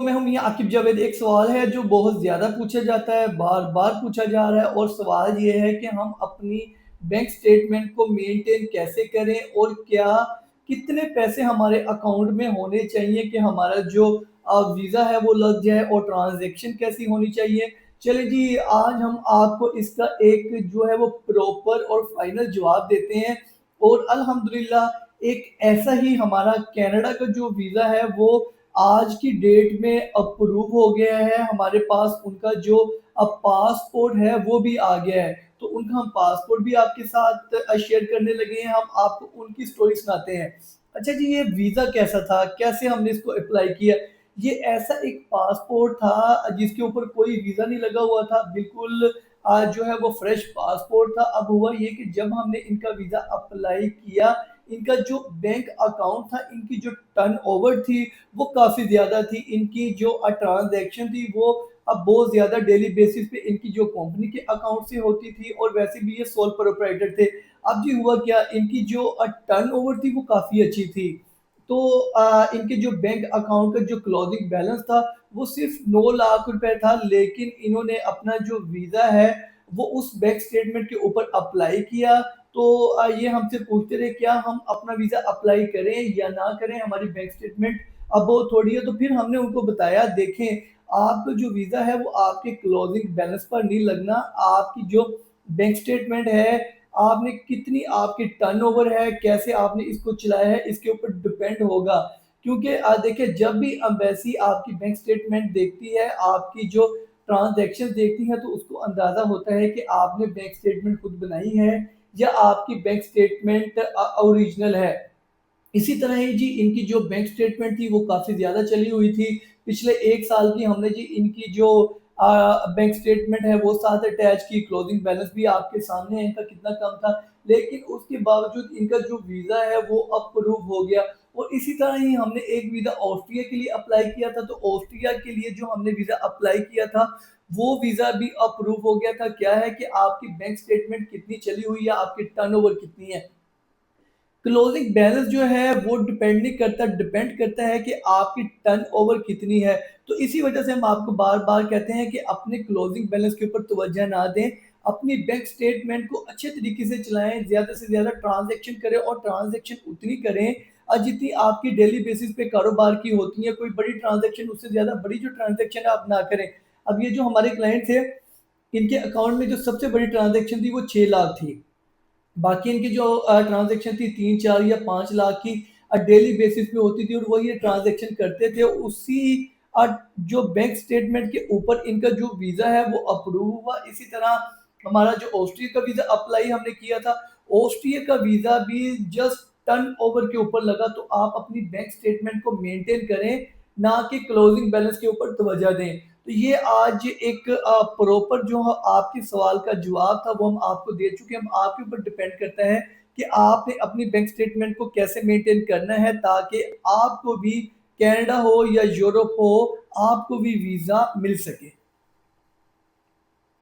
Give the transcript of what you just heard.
मैं हूँ मियाँ आकिब जावेद। एक सवाल है जो बहुत ज़्यादा पूछा जाता है, बार-बार पूछा जा रहा है और सवाल ये है कि हम अपनी बैंक स्टेटमेंट को मेंटेन कैसे करें और क्या कितने पैसे हमारे अकाउंट में होने चाहिए कि हमारा जो वीज़ा है वो लग जाए और ट्रांज़ैक्शन कैसी होनी चाहिए। चलिए जी, आज हम आपको इसका एक जो है वो प्रॉपर और फाइनल जवाब देते हैं और अल्हम्दुलिल्लाह एक ऐसा ही हमारा कनाडा का जो वीज़ा है वो आज की डेट में अप्रूव हो गया है। हमारे पास उनका जो पासपोर्ट है वो भी आ गया है। तो उनका हम पासपोर्ट भी आपके साथ शेयर करने लगे हैं। हम आपको उनकी स्टोरी सुनाते हैं। अच्छा जी, ये वीज़ा कैसा था? कैसे हमने इसको अप्लाई किया? ये ऐसा एक पासपोर्ट था जिसके ऊपर कोई वीज़ा नहीं लगा हुआ था। बिल्कुल जो है वो फ्रेश पासपोर्ट था। अब हुआ ये कि जब हमने इनका वीज़ा अप्लाई किया, इनका जो बैंक अकाउंट था, इनकी जो टर्नओवर थी वो काफ़ी ज़्यादा थी। इनकी जो ट्रांज़ैक्शन थी वो अब बहुत ज़्यादा डेली बेसिस पे इनकी जो कंपनी के अकाउंट से होती थी और वैसे भी ये सोल प्रोप्राइटर थे। अब जी हुआ क्या, इनकी जो टर्नओवर थी वो काफ़ी अच्छी थी। तो इनके जो बैंक अकाउंट का जो क्लोजिंग बैलेंस था वो सिर्फ़ 9 लाख रुपए था, लेकिन इन्होंने अपना जो वीज़ा है वो उस बैंक स्टेटमेंट के ऊपर अप्लाई किया। तो ये हमसे पूछते रहे क्या हम अपना वीज़ा अप्लाई करें या ना करें, हमारी बैंक स्टेटमेंट अब वो थोड़ी है। तो फिर हमने उनको बताया, देखें आपका जो वीज़ा है वो आपके क्लोजिंग बैलेंस पर नहीं लगना, आपकी जो बैंक स्टेटमेंट है, आपने कितनी आपकी टर्नओवर है, कैसे आपने इसको चलाया है, इसके ऊपर डिपेंड होगा। क्योंकि देखिए जब भी एम्बेसी आपकी बैंक स्टेटमेंट देखती है, आपकी जो ट्रांज़ैक्शंस देखती है तो उसको अंदाज़ा होता है कि आपने बैंक स्टेटमेंट खुद बनाई है या आपकी बैंक स्टेटमेंट ओरिजिनल है। इसी तरह ही जी इनकी जो बैंक स्टेटमेंट थी वो काफ़ी ज़्यादा चली हुई थी। पिछले 1 साल की हमने जी इनकी जो बैंक स्टेटमेंट है वो साथ अटैच की, क्लोजिंग बैलेंस भी आपके सामने है इनका कितना कम था। लेकिन उसके बावजूद इनका जो वीज़ा है वो अप्रूव हो गया और इसी तरह ही हमने एक वीज़ा ऑस्ट्रिया के लिए अप्लाई किया था। तो ऑस्ट्रिया के लिए जो हमने वीज़ा अप्लाई किया था, वो वीज़ा भी अप्रूव हो गया था। क्या है कि आपकी बैंक स्टेटमेंट कितनी चली हुई है, आपकी टर्नओवर कितनी है। क्लोजिंग बैलेंस जो है वो डिपेंड नहीं करता, डिपेंड करता है कि आपकी टर्नओवर कितनी है। तो इसी वजह से हम आपको बार-बार कहते हैं कि अपने क्लोजिंग बैलेंस के ऊपर तवज्जो ना दें, अपनी बैंक स्टेटमेंट को अच्छे तरीके से चलाएँ, ज़्यादा से ज़्यादा ट्रांज़ैक्शन करें और ट्रांज़ैक्शन उतनी करें जितनी आपकी डेली बेसिस पे कारोबार की होती है। कोई बड़ी ट्रांज़ैक्शन, उससे ज़्यादा बड़ी जो ट्रांज़ैक्शन है आप ना करें। अब ये जो हमारे क्लाइंट थे, इनके अकाउंट में जो सबसे बड़ी ट्रांज़ैक्शन थी वो 6 लाख थी। बाकी इनकी जो ट्रांज़ैक्शन थी 3, 4 या 5 लाख की डेली बेसिस पे होती थी और वो ये ट्रांज़ैक्शन करते थे। उसी अ, जो बैंक स्टेटमेंट के ऊपर इनका जो वीज़ा है वो अप्रूव हुआ। इसी तरह हमारा जो ऑस्ट्रिया का वीज़ा अप्लाई हमने किया था, ऑस्ट्रिया का वीज़ा भी जस्ट टर्नओवर के ऊपर लगा। तो आप अपनी बैंक स्टेटमेंट को मेंटेन करें, ना कि क्लोजिंग बैलेंस के ऊपर तवज्जो दें। तो ये आज एक प्रॉपर जो है आपके सवाल का जवाब था वो हम आपको दे चुके हैं। अब आपके ऊपर डिपेंड करता है कि आपने अपनी बैंक स्टेटमेंट को कैसे मेंटेन करना है ताकि आपको भी कनाडा हो या यूरोप हो, आपको भी वीज़ा मिल सके।